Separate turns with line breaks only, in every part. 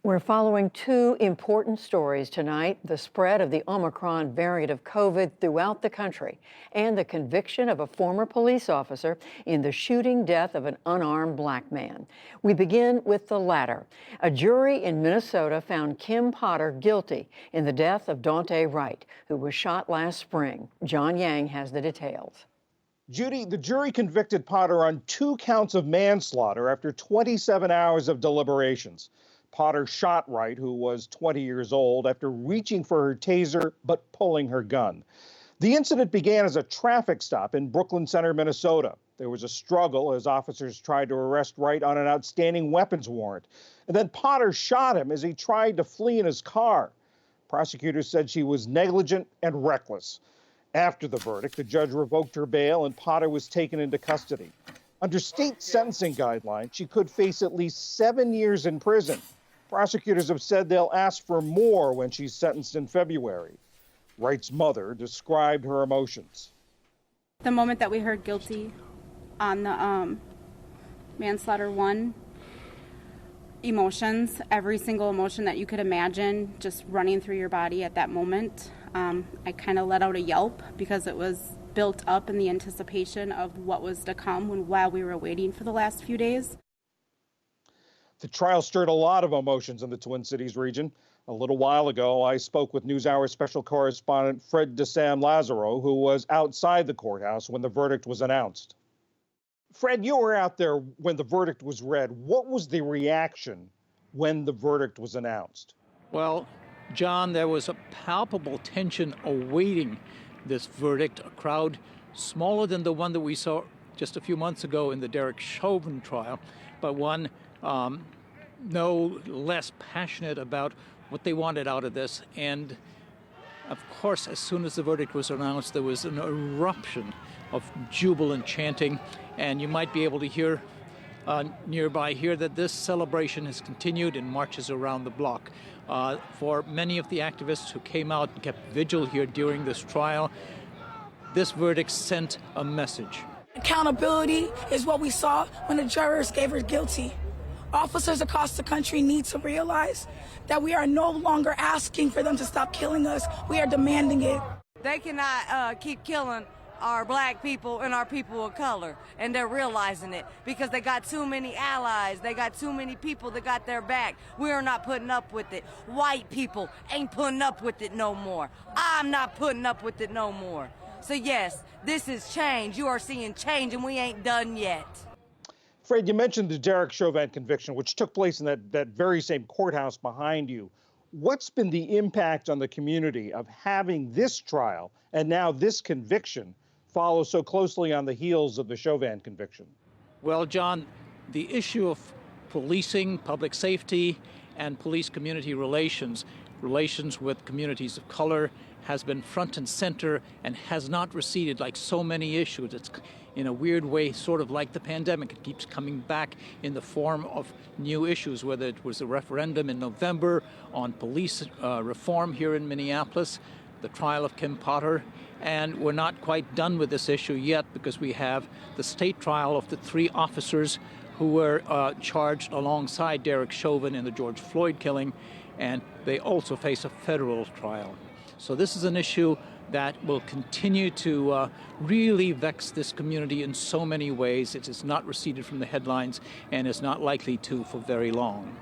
We're following two important stories tonight: the spread of the Omicron variant of COVID throughout the country and the conviction of a former police officer in the shooting death of an unarmed black man. We begin with the latter. A jury in Minnesota found Kim Potter guilty in the death of Daunte Wright, who was shot last spring. John Yang has the details.
Judy, the jury convicted Potter on 2 counts of manslaughter after 27 hours of deliberations. Potter shot Wright, who was 20 years old, after reaching for her taser but pulling her gun. The incident began as a traffic stop in Brooklyn Center, Minnesota. There was a struggle as officers tried to arrest Wright on an outstanding weapons warrant. And then Potter shot him as he tried to flee in his car. Prosecutors said she was negligent and reckless. After the verdict, the judge revoked her bail and Potter was taken into custody. Under state sentencing guidelines, she could face at least 7 years in prison. Prosecutors have said they'll ask for more when she's sentenced in February. Wright's mother described her emotions.
The moment that we heard guilty on the manslaughter 1, emotions, every single emotion that you could imagine just running through your body at that moment. I kind of let out a yelp because it was built up in the anticipation of what was to come while we were waiting for the last few days.
The trial stirred a lot of emotions in the Twin Cities region. A little while ago, I spoke with NewsHour special correspondent Fred DeSan Lazaro, who was outside the courthouse when the verdict was announced. Fred, you were out there when the verdict was read. What was the reaction when the verdict was announced?
Well, John, there was a palpable tension awaiting this verdict. A crowd smaller than the one that we saw just a few months ago in the Derek Chauvin trial, but one no less passionate about what they wanted out of this. And of course, as soon as the verdict was announced, there was an eruption of jubilant chanting, and you might be able to hear nearby here that this celebration has continued in marches around the block. For many of the activists who came out and kept vigil here during this trial, this verdict sent a message.
Accountability is what we saw when the jurors gave her guilty. Officers across the country need to realize that we are no longer asking for them to stop killing us. We are demanding it.
They cannot keep killing our black people and our people of color, and they're realizing it because they got too many allies. They got too many people that got their back. We are not putting up with it. White people ain't putting up with it no more. I'm not putting up with it no more. So yes, this is change. You are seeing change, and we ain't done yet.
Fred, you mentioned the Derek Chauvin conviction, which took place in that very same courthouse behind you. What's been the impact on the community of having this trial and now this conviction follow so closely on the heels of the Chauvin conviction?
Well, John, the issue of policing, public safety, and police-community relations with communities of color has been front and center and has not receded like so many issues. It's in a weird way sort of like the pandemic. It keeps coming back in the form of new issues, whether it was a referendum in November on police reform here in Minneapolis, the trial of Kim Potter, and we're not quite done with this issue yet because we have the state trial of the 3 officers who were charged alongside Derek Chauvin in the George Floyd killing, and they also face a federal trial. So this is an issue that will continue to really vex this community in so many ways. It has not receded from the headlines and is not likely to for very long.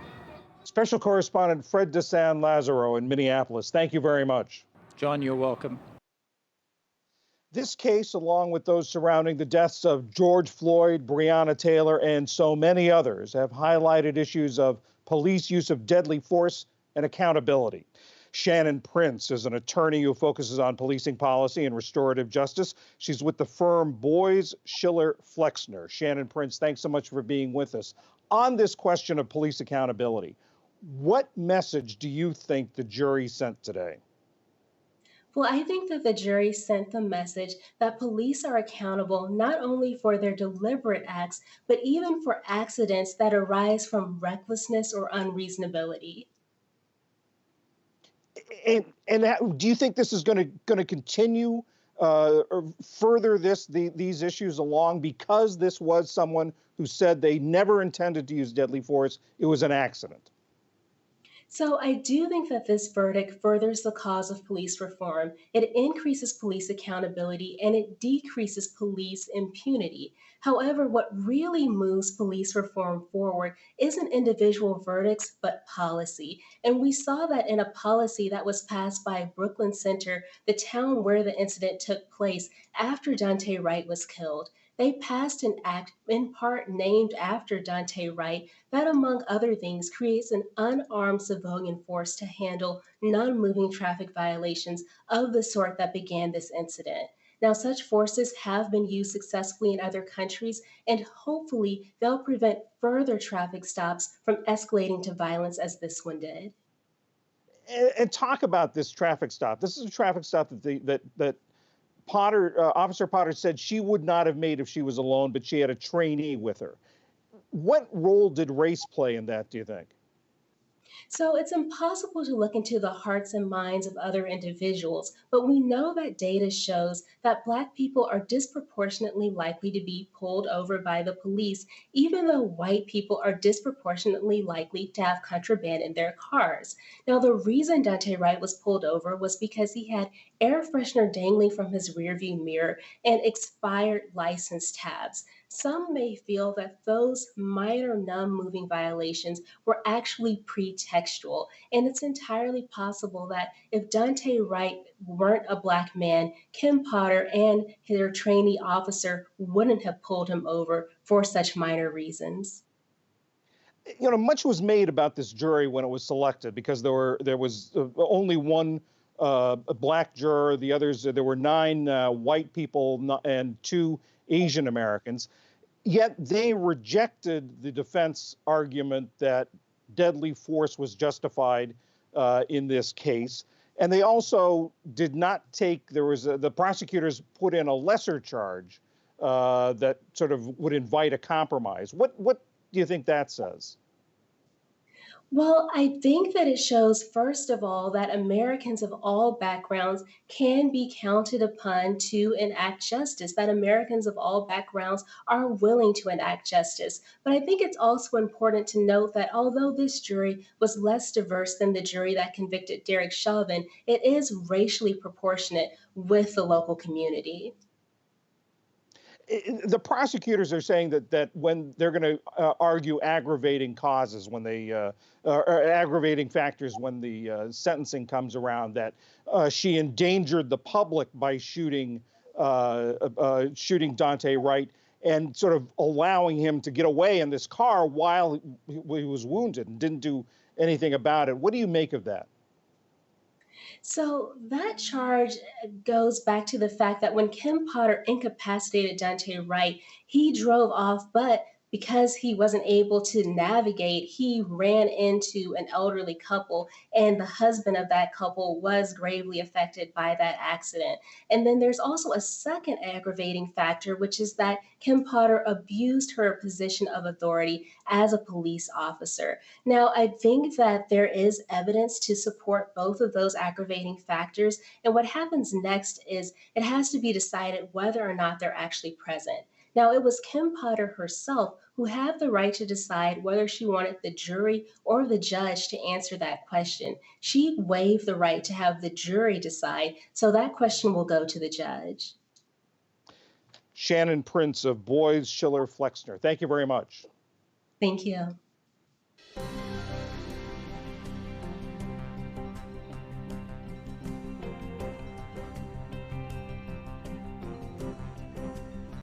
Special correspondent Fred DeSan Lazaro in Minneapolis, thank you very much.
John, you're welcome.
This case, along with those surrounding the deaths of George Floyd, Breonna Taylor, and so many others, have highlighted issues of police use of deadly force and accountability. Shannon Prince is an attorney who focuses on policing policy and restorative justice. She's with the firm Boies Schiller Flexner. Shannon Prince, thanks so much for being with us. On this question of police accountability, what message do you think the jury sent today?
Well, I think that the jury sent the message that police are accountable not only for their deliberate acts, but even for accidents that arise from recklessness or unreasonability.
And do you think this is going to continue or further these issues along because this was someone who said they never intended to use deadly force? It was an accident.
So, I do think that this verdict furthers the cause of police reform. It increases police accountability and it decreases police impunity. However, what really moves police reform forward isn't individual verdicts, but policy. And we saw that in a policy that was passed by Brooklyn Center, the town where the incident took place after Dante Wright was killed. They passed an act in part named after Dante Wright that, among other things, creates an unarmed civilian force to handle non moving traffic violations of the sort that began this incident. Now, such forces have been used successfully in other countries, and hopefully, they'll prevent further traffic stops from escalating to violence as this one did.
And talk about this traffic stop. This is a traffic stop that Potter, Officer Potter said she would not have made if she was alone, but she had a trainee with her. What role did race play in that, do you think?
So it's impossible to look into the hearts and minds of other individuals, but we know that data shows that Black people are disproportionately likely to be pulled over by the police, even though white people are disproportionately likely to have contraband in their cars. Now, the reason Dante Wright was pulled over was because he had air freshener dangling from his rearview mirror and expired license tabs. Some may feel that those minor non moving violations were actually pretextual. And it's entirely possible that if Dante Wright weren't a Black man, Kim Potter and their trainee officer wouldn't have pulled him over for such minor reasons.
Much was made about this jury when it was selected because there was only one a black juror. The others, there were nine white people and two Asian Americans. Yet they rejected the defense argument that deadly force was justified in this case. And they also did not take, the prosecutors put in a lesser charge that sort of would invite a compromise. What do you think that says?
Well, I think that it shows, first of all, that Americans of all backgrounds can be counted upon to enact justice, that Americans of all backgrounds are willing to enact justice. But I think it's also important to note that although this jury was less diverse than the jury that convicted Derek Chauvin, it is racially proportionate with the local community.
The prosecutors are saying that when they're going to argue aggravating causes, when they or aggravating factors when the sentencing comes around, that she endangered the public by shooting Dante Wright and sort of allowing him to get away in this car while he was wounded and didn't do anything about it. What do you make of that?
So that charge goes back to the fact that when Kim Potter incapacitated Dante Wright, he drove off, but because he wasn't able to navigate, he ran into an elderly couple, and the husband of that couple was gravely affected by that accident. And then there's also a second aggravating factor, which is that Kim Potter abused her position of authority as a police officer. Now, I think that there is evidence to support both of those aggravating factors. And what happens next is it has to be decided whether or not they're actually present. Now, it was Kim Potter herself who had the right to decide whether she wanted the jury or the judge to answer that question. She waived the right to have the jury decide, so that question will go to the judge.
Shannon Prince of Boies Schiller Flexner. Thank you very much.
Thank you.